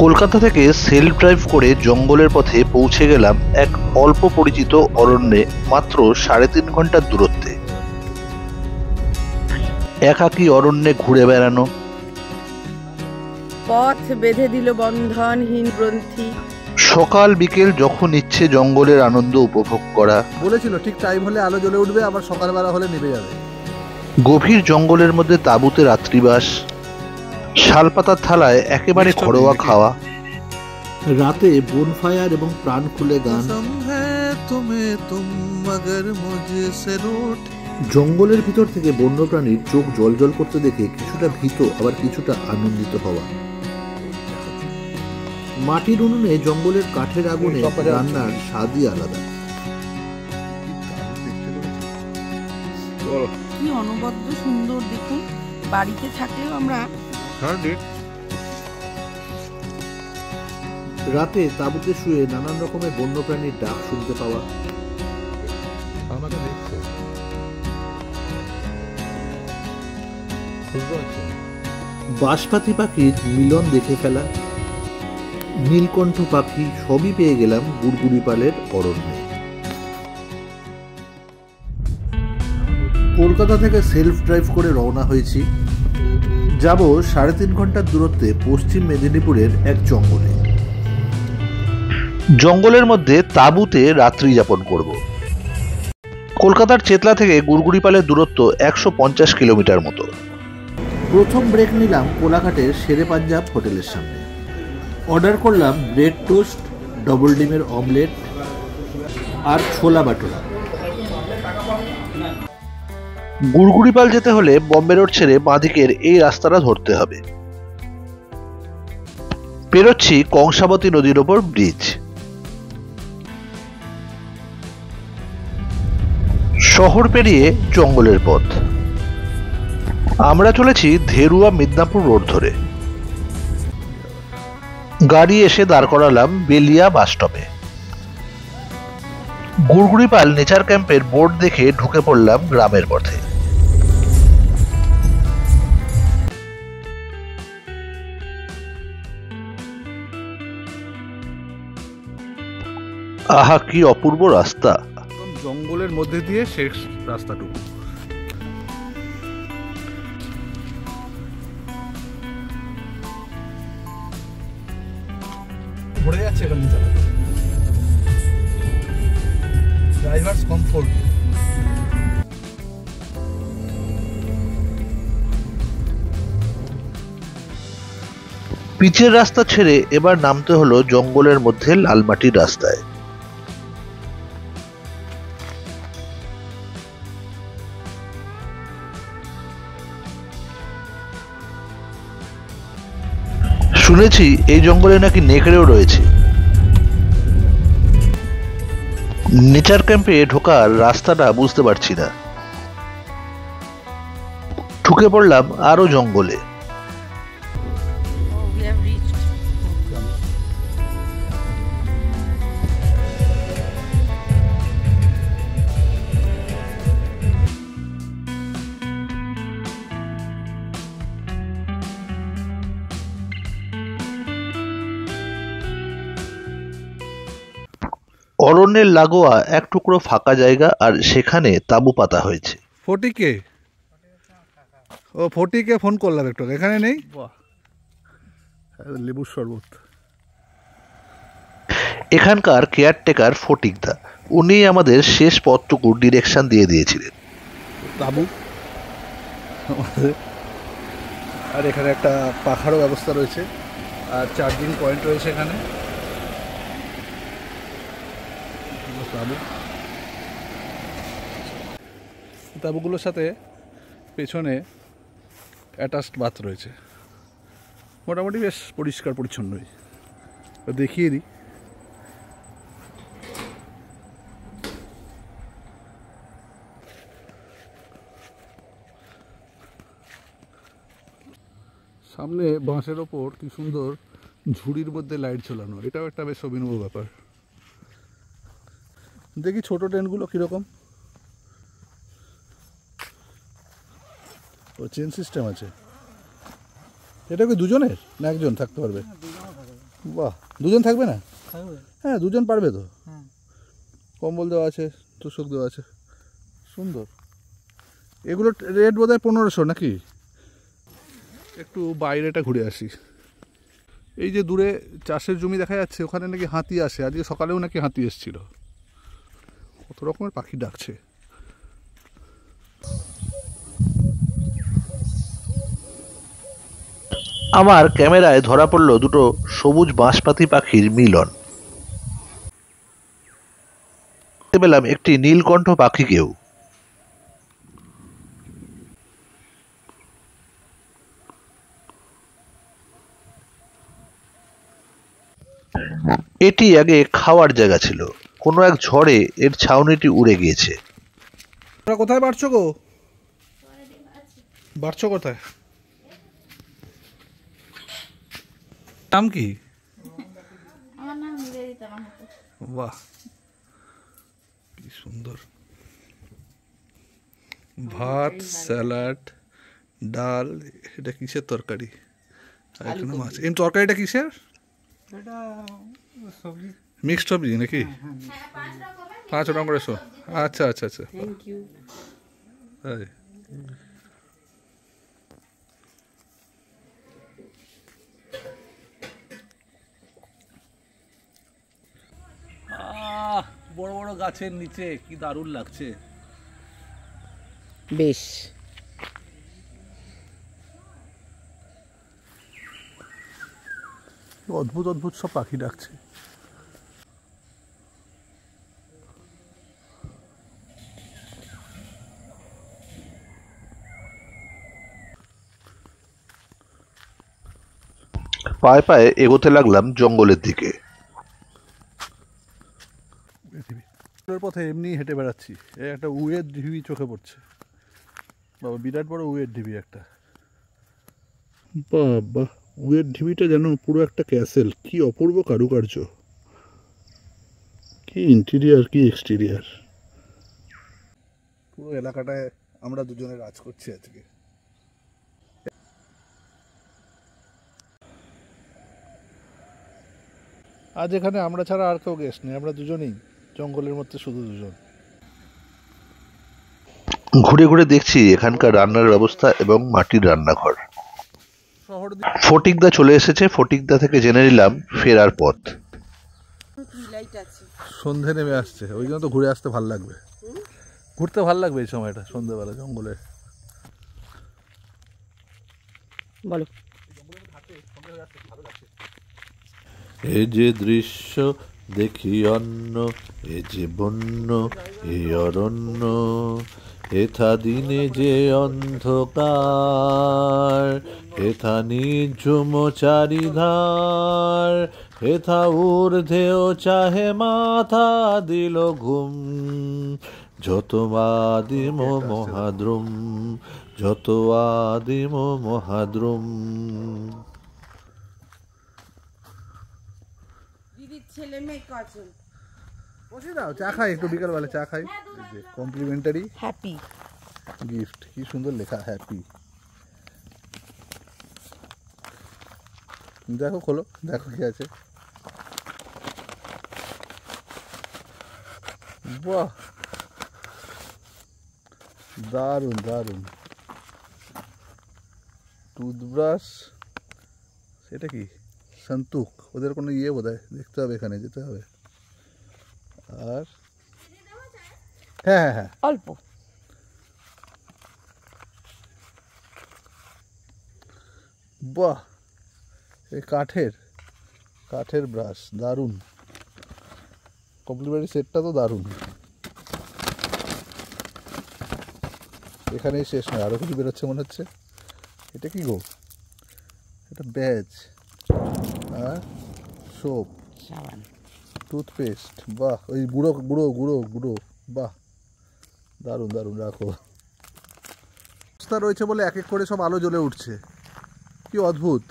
কলকাতা থেকে self drive করে জঙ্গলের পথে পৌঁছে গেলাম এক অল্প পরিচিত অরণ্যে, মাত্র 3.5 ঘন্টার দূরত্বে। একাকী অরণ্যে ঘুরে বেড়ানো, পথ বেঁধে দিল বন্ধনহীন গ্রন্থি। সকাল বিকেল যখন ইচ্ছে জঙ্গলের আনন্দ উপভোগ করা। বলেছিল ঠিক টাইম হলে আলো জ্বলে উঠবে, আবার সকালবেলা হলে নিভে যাবে। গভীর জঙ্গলের মধ্যে তাঁবুতে রাত্রিবাস, শালপাতার থালায় একেবারে ঘরোয়া খাওয়া, রাতে বনফায়ার এবং প্রাণ খুলে গান। জঙ্গলের ভিতর থেকে বন্যপ্রাণীর চোখ জল করতে দেখে কিছুটা ভীত আবার কিছুটা আনন্দিত হওয়া। মাটির উনুনে জঙ্গলের কাঠের আগুনে রান্নার স্বাদই আলাদা। কি অনবদ্য সুন্দর দেখুন, বাড়িতে থাকলেও আমরা। রাতে তাঁবুতে শুয়ে নানান রকমের বন্যপ্রাণীর ডাক শুনতে পাওয়া। বাঁশপাতি পাখির মিলন দেখে ফেলা, নীলকণ্ঠ পাখি সবই পেয়ে গেলাম গুড়গুড়িপালের অরণ্যে। কলকাতা থেকে সেলফ ড্রাইভ করে রওনা হয়েছি। যাব 3.5 ঘন্টার দূরত্বে পশ্চিম মেদিনীপুরের এক জঙ্গলে। জঙ্গলের মধ্যে তাঁবুতে রাত্রি যাপন করব। কলকাতার চেতলা থেকে গুড়গুড়িপালের দূরত্ব 150 কিলোমিটার মতো। প্রথম ব্রেক নিলাম কোলাঘাটের শেরে পাঞ্জাব হোটেলের সামনে। অর্ডার করলাম ব্রেড টোস্ট, ডবল ডিমের অমলেট আর ছোলা বাটোরা। গুড়গুড়িপাল যেতে হলে বম্বে রোড ছেড়ে বাঁদিকের এই রাস্তাটা ধরতে হবে। পেরোচ্ছি কংসাবতী নদীর ওপর ব্রিজ। শহর পেরিয়ে জঙ্গলের পথ। আমরা চলেছি ধেরুয়া মিদনাপুর রোড ধরে। গাড়ি এসে দাঁড় করালাম বেলিয়া বাস স্টপে। গুড়গুড়িপাল নেচার ক্যাম্পের বোর্ড দেখে ঢুকে পড়লাম গ্রামের পথে। আহা, কি অপূর্ব রাস্তা! জঙ্গলের মধ্যে দিয়ে শেষ রাস্তাটুকু। ঘুরে যাচ্ছে এখানে চালাতে। Drivers' comfort. পিচের রাস্তা ছেড়ে এবার নামতে হলো জঙ্গলের মধ্যে লালমাটির রাস্তায়। শুনেছি এই জঙ্গলে নাকি নেকড়েও রয়েছে। নেচার ক্যাম্পে ঢোকার রাস্তাটা বুঝতে পারছি না। ঢুকে পড়লাম আরো জঙ্গলে। অরণ্যের লাগোয়া এক টুকরো ফাঁকা জায়গা, আর সেখানে তাঁবু পাতা হয়েছে। ফটিকে ফটিকে ফোন করলাম একটু, এখানে নেই। লেবুর শরবত। এখানকার কেয়ারটেকার ফটিকদা, উনি আমাদের শেষ পথটুকু ডিরেকশন দিয়ে দিয়েছিলেন। তাঁবু আর এখানে একটা পাখারও ব্যবস্থা রয়েছে, আর চার্জিং পয়েন্ট রয়েছে এখানে। তাঁবুগুলোর সাথে পেছনে অ্যাটাচড বাথ রয়েছে। মোটামুটি বেশ পরিষ্কার পরিচ্ছন্নই। দেখিয়ে দিই। সামনে বাঁশের ওপর কি সুন্দর ঝুড়ির মধ্যে লাইট ঝোলানো, এটাও একটা বেশ অভিনব ব্যাপার। দেখি ছোট ট্রেনগুলো কীরকম। ও চেন সিস্টেম আছে। এটা কি দুজনের না একজন থাকতে পারবে? বাহ, দুজন থাকবে না? হ্যাঁ, দুজন পারবে তো। কম্বল দেওয়া আছে, তোষক দেওয়া আছে, সুন্দর। এগুলো রেট বোধ হয় 1500 নাকি? একটু বাইরেটা ঘুরে আসি। এই যে দূরে চাষের জমি দেখা যাচ্ছে, ওখানে নাকি হাতি আসে। আজকে সকালেও নাকি হাতি এসেছিল। কত রকমের পাখি ডাকছে। আমার ক্যামেরায় ধরা পড়ল দুটো সবুজ বাঁশপাতি পাখির মিলন। দেখতে পেলাম একটি নীলকণ্ঠ পাখিকেও। এটি আগে খাওয়ার জায়গা ছিল, কোনো এক ঝড়ে এর ছাউনিটি উড়ে গিয়েছে। তোমরা কোথায় বাড়ছো গো? বাড়ছো কোথায়? নাম কি? আমার নাম নিবেদিতা মাহাতো। বাহ, কি সুন্দর। ভাত, স্যালাড, ডাল। এটা কিসের তরকারি? আর এখানে মাছ। এই তরকারিটা কিসের? মিক্সড সবজি নাকি? 5 রকম করে। আচ্ছা আচ্ছা আচ্ছা। বড় বড় গাছের নিচে কি দারুণ লাগছে। বেশ, অদ্ভুত অদ্ভুত সব পাখি ডাকছে। পায়ে পায়ে এগোতে লাগলাম জঙ্গলের দিকে। পথে এমনি হেঁটে বেড়াচ্ছি, একটা উয়ের ঢিবি চোখে পড়ছে। বাবা, বিরাট বড় উয়ের ঢিবি একটা। বাবা, উয়ের ঢিবিটা যেন পুরো একটা ক্যাসেল। কি অপূর্ব কারুকার্য, কি ইন্টেরিয়ার, কি এক্সটেরিয়ার। পুরো এলাকাটায় আমরা দুজনে রাজ করছি আজকে। আজ এখানে আমরা ছাড়া আর কেউ গেস্ট নেই, আমরা দুজনেই জঙ্গলের মধ্যে, শুধু দুজন। ঘুরে ঘুরে দেখছি এখানকার রান্নার ব্যবস্থা এবং মাটির রান্নাঘর। ফটিকদা চলে এসেছে, ফটিকদা থেকে জেনে নিলাম ফেরার পথ। সন্ধে নেমে আসছে, ওই জন্য তো ঘুরে আসতে ভাল লাগবে। ঘুরতে ভাল লাগবে এই সময়টা, সন্ধ্যেবেলা জঙ্গলে। বলো। এ যে দৃশ্য দেখি অন্য, এ যে বন্য এই অরণ্য, হেথা দিনে যে অন্ধকার, হেথা নিঝুম চারিধার, হেথা ঊর্ধ্বেও চাহে মাথা দিল ঘুম, যত আদিম মহাদ্রুম, যত আদিম মহাদ্রুম। ছেলে মেয়ে কজন? বসে দাও, চা খাই একটু, বিকালবেলা চা খাই। কমপ্লিমেন্টারি হ্যাপি গিফট, কি সুন্দর লেখা, হ্যাপি। দেখো, খোলো, দেখো কি আছে। বাহ, দারুণ দারুণ। টুথব্রাশ, সেটা কি? সন্তুক, ওদের কোনো ইয়ে বোধ হয়, দেখতে হবে, এখানে যেতে হবে। আর হ্যাঁ হ্যাঁ হ্যাঁ, অল্প। বাহ, এই কাঠের ব্রাশ, দারুণ। কমপ্লিমেন্টারি সেটটা তো দারুণ। এখানেই শেষ নয়, আরও কিছু বেরোচ্ছে মনে হচ্ছে। এটা কি গো? এটা ব্যাজ আর সোপ, সাবান, টুথপেস্ট। বাহ, ওই গুঁড়ো গুঁড়ো গুঁড়ো গুঁড়ো, বাহ, দারুণ দারুণ। রাখো। রাস্তা রয়েছে বলে এক এক করে সব আলো জ্বলে উঠছে, কি অদ্ভুত।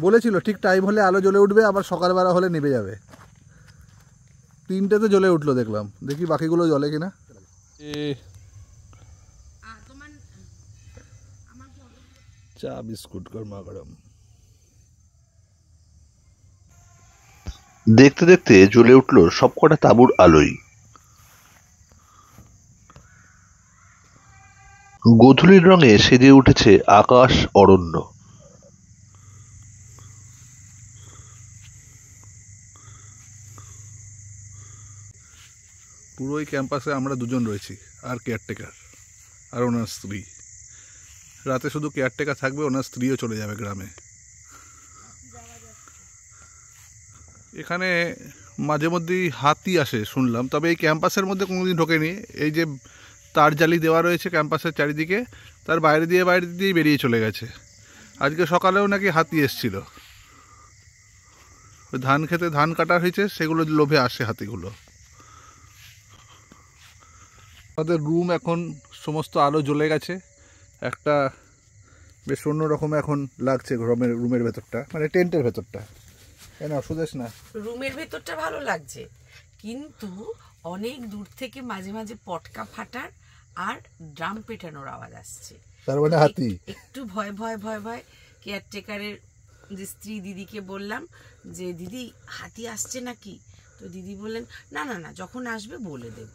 বলেছিল ঠিক টাইম হলে আলো জ্বলে উঠবে, আবার সকালবেলা হলে নিভে যাবে। 3টেতে জ্বলে উঠলো দেখলাম, দেখি বাকিগুলো জ্বলে কিনা। চা বিস্কুট গরমা গরম। দেখতে দেখতে জ্বলে উঠল সবকটা তাঁবুর আলোয়। গোধূলির রঙে সেজে উঠেছে আকাশ, অরণ্য। পুরো এই ক্যাম্পাসে আমরা দুজন রয়েছি, আর কেয়ারটেকার আর ওনার স্ত্রী। রাতে শুধু কেয়ারটেকার থাকবে, ওনার স্ত্রীও চলে যাবে গ্রামে। এখানে মাঝে মধ্যেই হাতি আসে শুনলাম, তবে এই ক্যাম্পাসের মধ্যে কোনোদিন ঢোকেনি। এই যে তার জালি দেওয়া রয়েছে ক্যাম্পাসের চারিদিকে, তার বাইরে দিয়েই বেরিয়ে চলে গেছে। আজকে সকালেও নাকি হাতি এসছিল, ওই ধান খেতে ধান কাটা হয়েছে, সেগুলো লোভে আসে হাতিগুলো। আমাদের রুম এখন সমস্ত আলো জ্বলে গেছে, একটা বেশ অন্যরকম এখন লাগছে রুমের ভেতরটা, মানে টেন্টের ভেতরটা। না সুদেশ না, রুমের ভেতরটা ভালো লাগছে, কিন্তু অনেক দূর থেকে মাঝে মাঝে পটকা ফাটার আর ড্রাম পেটানোর আওয়াজ আসছে। তার মানে হাতি। একটু ভয় ভয় ভয় ভয় কেয়ারটেকারের যে স্ত্রী দিদিকে বললাম যে দিদি হাতি আসছে নাকি, তো দিদি বললেন না না না যখন আসবে বলে দেব।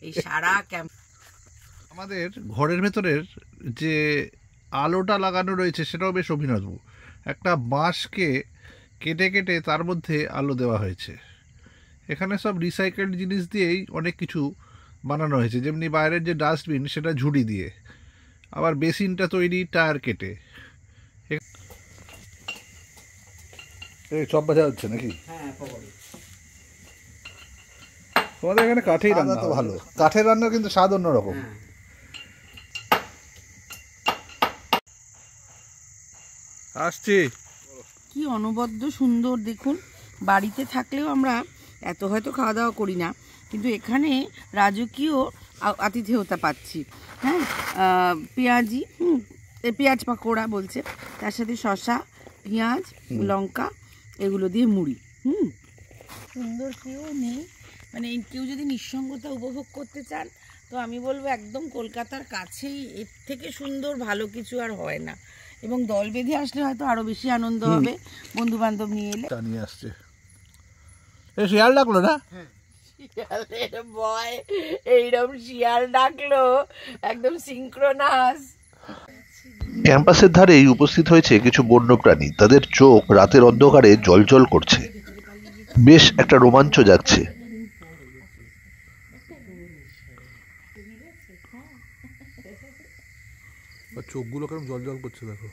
এই সারা ক্যাম্প আমাদের ঘরের ভেতরের যে আলোটা লাগানো রয়েছে সেটাও বেশ অভিনব। একটা বাঁশকে কেটে কেটে তার মধ্যে আলো দেওয়া হয়েছে। এখানে সব রিসাইকেলড জিনিস দিয়েই অনেক কিছু বানানো হয়েছে, যেমনি বাইরের যে ডাস্টবিন সেটা ঝুড়ি দিয়ে, আবার বেসিনটা তৈরি টায়ার কেটে। এই সব বাজা হচ্ছে নাকি? তোমাদের এখানে কাঠেই রান্না তো ভালো, কাঠের রান্নার কিন্তু স্বাদ অন্যরকম। আসছি। কি অনবদ্য সুন্দর দেখুন। বাড়িতে থাকলেও আমরা এত হয়তো খাওয়া দাওয়া করি না, কিন্তু এখানে রাজকীয় আতিথেয়তা পাচ্ছি। হ্যাঁ, পেঁয়াজি, পেঁয়াজ পাকোড়া বলছে, তার সাথে শসা, পেঁয়াজ, লঙ্কা, এগুলো দিয়ে মুড়ি। সুন্দর কেউ নেই, মানে কেউ যদি নিঃসঙ্গতা উপভোগ করতে চান তো আমি বলবো একদম কলকাতার কাছেই এর থেকে সুন্দর ভালো কিছু আর হয় না। এবং দল বেঁধে আসলে হয়তো আরো বেশি আনন্দ হবে, বন্ধু বান্ধব নিয়ে এলে। নিয়ে আসছে, শিয়াল ডাকলো না? শিয়ালের ভয়, এইরকম শিয়াল ডাকলো একদম সিঙ্ক্রোনাস। ক্যাম্পাসের ধারেই উপস্থিত হয়েছে কিছু বন্যপ্রাণী। তাদের চোখ রাতের অন্ধকারে জ্বলজ্বল করছে, বেশ একটা রোমাঞ্চ জাগছে। চোখগুলো কেমন জল জল করছে দেখো,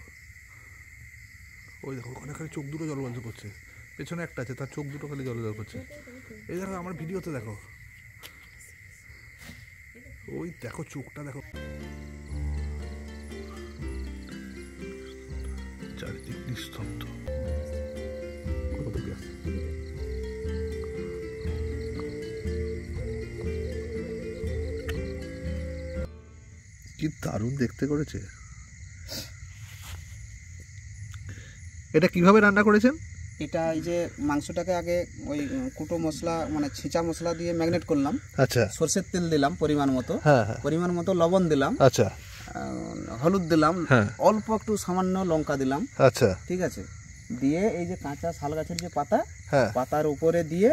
ওই দেখো ওখানে খালি চোখ দুটো জল জল করছে। পেছনে একটা আছে, তার চোখ দুটো খালি জল জল করছে। এই দেখো আমার ভিডিওতে দেখো, ওই দেখো চোখটা দেখো। চারিদিক নিস্তব্ধ। কি দারুণ দেখতে করেছে। এটা কিভাবে রান্না করেছেন? এটা এই যে মাংসটাকে আগে ওই কুটো মশলা মানে ছিঁচা মশলা দিয়ে ম্যাগনেট করলাম। আচ্ছা, সরষের তেল দিলাম পরিমাণ মতো, হ্যাঁ পরিমাণ মতো লবণ দিলাম, আচ্ছা, হলুদ দিলাম, হ্যাঁ, অল্প একটু সামান্য লঙ্কা দিলাম, আচ্ছা, ঠিক আছে। দিয়ে এই যে কাঁচা শাল গাছের যে পাতা, হ্যাঁ, পাতার উপরে দিয়ে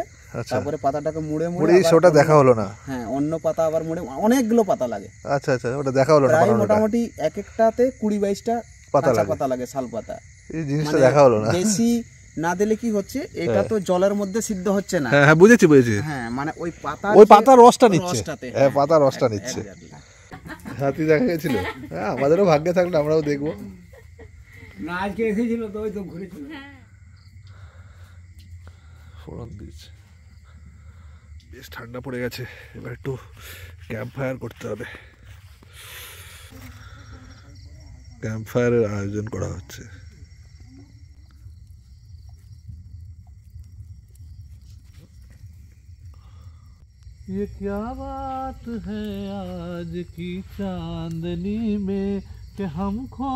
তারপরে পাতাটাকে মুড়ে মুড়ে ওটা দেখা হলো না। হ্যাঁ, অন্য পাতা আবার মুড়ে, অনেকগুলো পাতা লাগে। আচ্ছা আচ্ছা, ওটা দেখা হলো না। প্রায় মোটামুটি এক একটাতে 20-22টা পাতা লাগে, শাল পাতা। এই জিনিসটা দেখা হলো না। বেশি না দিলে কি হচ্ছে, এটা তো জলের মধ্যে সিদ্ধ হচ্ছে না। হ্যাঁ বুঝেছি। হ্যাঁ, মানে ওই পাতার রসটা নিচ্ছে। হ্যাঁ, পাতার রসটা নিচ্ছে। হাতি দেখা গেছিল। হ্যাঁ, আমাদেরও ভাগ্যে থাকলে আমরাও দেখবো। না, আজকে এসেছিল তো, ওই তো ঘুরেছিল। ফোড়ন দিচ্ছে, বেশ ঠান্ডা পড়ে গেছে। এবার একটু ক্যাম্প ফায়ার করতে হবে। ক্যাম্প ফায়ারের আয়োজন করা হচ্ছে। ये क्या बात है आज की चांदनी में कि हम खो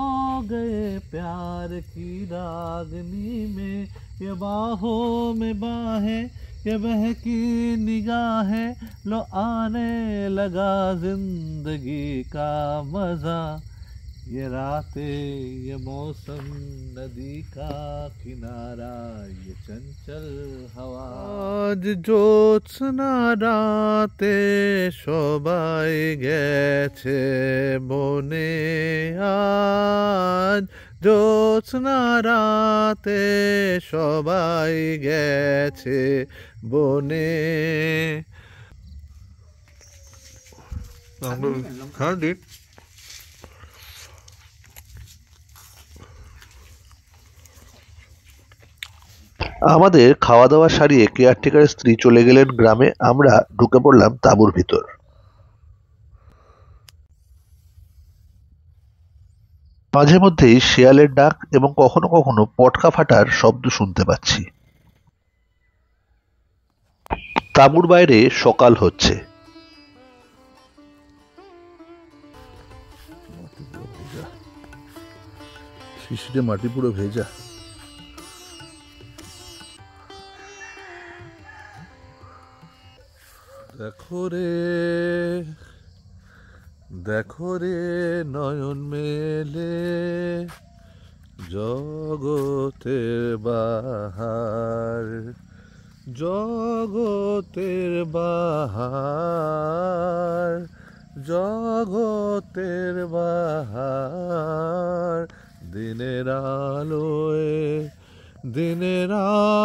गए प्यार की रागनी में। ये बाहों में बाहें, ये बहकी निगाहें, लो आने लगा जिंदगी का मजा। ये रातें ये मौसम नदी का किनारा ये चंचल हवा आज জ্যোৎস্না রাতে সবাই গেছে বনে আজ জ্যোৎস্না রাতে সবাই গেছে বনে হ্যাঁ দিন আমাদের খাওয়া দাওয়া সারিয়ে কেয়ারটেকারের স্ত্রী চলে গেলেন গ্রামে। আমরা ঢুকে পড়লাম তাঁবুর ভিতর। মাঝে মধ্যেই শেয়ালের ডাক এবং কখনো কখনো পটকা ফাটার শব্দ শুনতে পাচ্ছি। তাঁবুর বাইরে সকাল হচ্ছে। শিশিরে মাটি পুরো ভেজা। দেখো রে নয়ন মেলে জগতের বাহার জগতের বাহার জগতের বাহার দিনের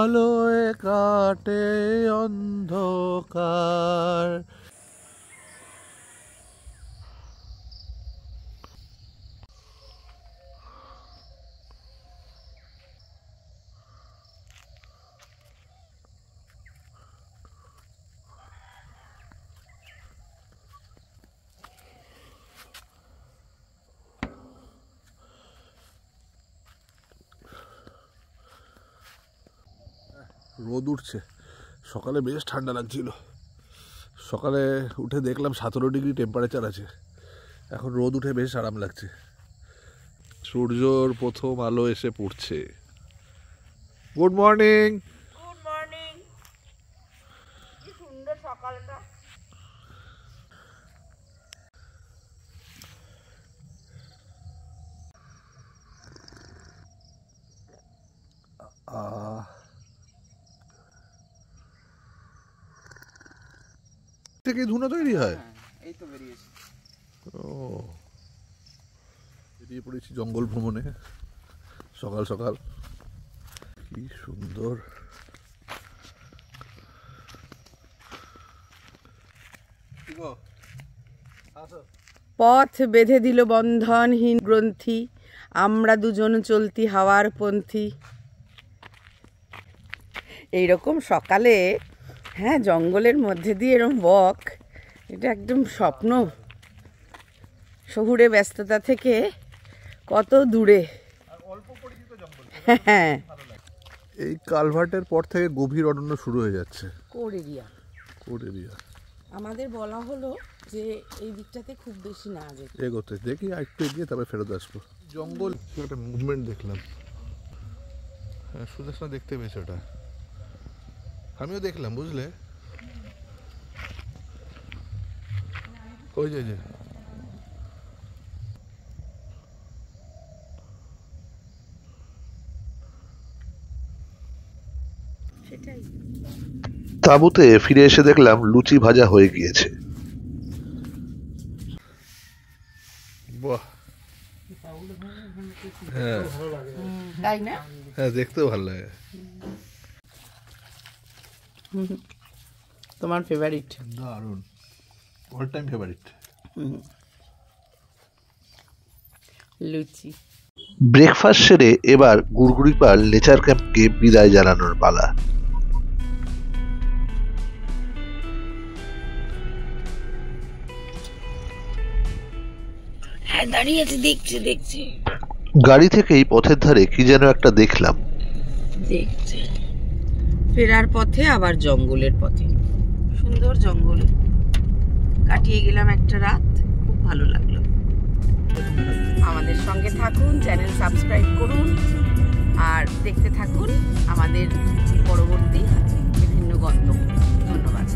আলোয় কাটে অন্ধকার। রোদ উঠছে। সকালে বেশ ঠান্ডা লাগছিল। সকালে উঠে দেখলাম 17 ডিগ্রি টেম্পারেচার আছে। এখন রোদ উঠে বেশ আরাম লাগছে। সূর্যর প্রথম আলো এসে পড়ছে। Good morning. Good morning. কি সুন্দর সকালটা। থেকে ধুনো তৈরি হয়। এই তো বেরিয়েছে। বেরিয়ে পড়েছি জঙ্গল ভ্রমণে সকাল সকাল। কি সুন্দর। পথ বেঁধে দিল বন্ধনহীন গ্রন্থি, আমরা দুজন চলতি হাওয়ার পন্থী। এইরকম সকালে হ্যাঁ জঙ্গলের মধ্যে দিয়ে এরকম ওয়াক, এটা একদম স্বপ্ন। শহুরে ব্যস্ততা থেকে কত দূরে। হ্যাঁ, এই কালভার্টের পর থেকে গভীর অরণ্য শুরু হয়ে যাচ্ছে। Core area. Core area. আমাদের বলা হলো যে এই দিকটাতে খুব বেশি না যেতে। এগোতে দেখি একটু এগিয়ে তারপরে ফেরত আসবো। জঙ্গল একটা মুভমেন্ট দেখলাম। হ্যাঁ সুদেশনা দেখতে পেয়েছে ওটা, আমিও দেখলাম বুঝলে। ওই যে সেটাই। তাঁবুতে ফিরে এসে দেখলাম লুচি ভাজা হয়ে গিয়েছে। বাহ, হ্যাঁ তাই না? হ্যাঁ দেখতেও ভালো লাগে। তোমার ফেভারিট? দারুণ, অল টাইম ফেভারিট লুচি। ব্রেকফাস্ট সেরে এবার গুড়গুড়িপাড় নেচার ক্যাম্পকে বিদায় জানানোর পালা। হ্যাঁ দাঁড়িয়ে আছে, দেখছি। গাড়ি থেকেই পথের ধারে কি যেন একটা দেখলাম। দেখছি ফেরার পথে আবার জঙ্গলের পথে, সুন্দর জঙ্গল কাটিয়ে গেলাম একটা রাত, খুব ভালো লাগলো। আমাদের সঙ্গে থাকুন, চ্যানেল সাবস্ক্রাইব করুন আর দেখতে থাকুন আমাদের পরবর্তী বিভিন্ন গন্তব্য। ধন্যবাদ।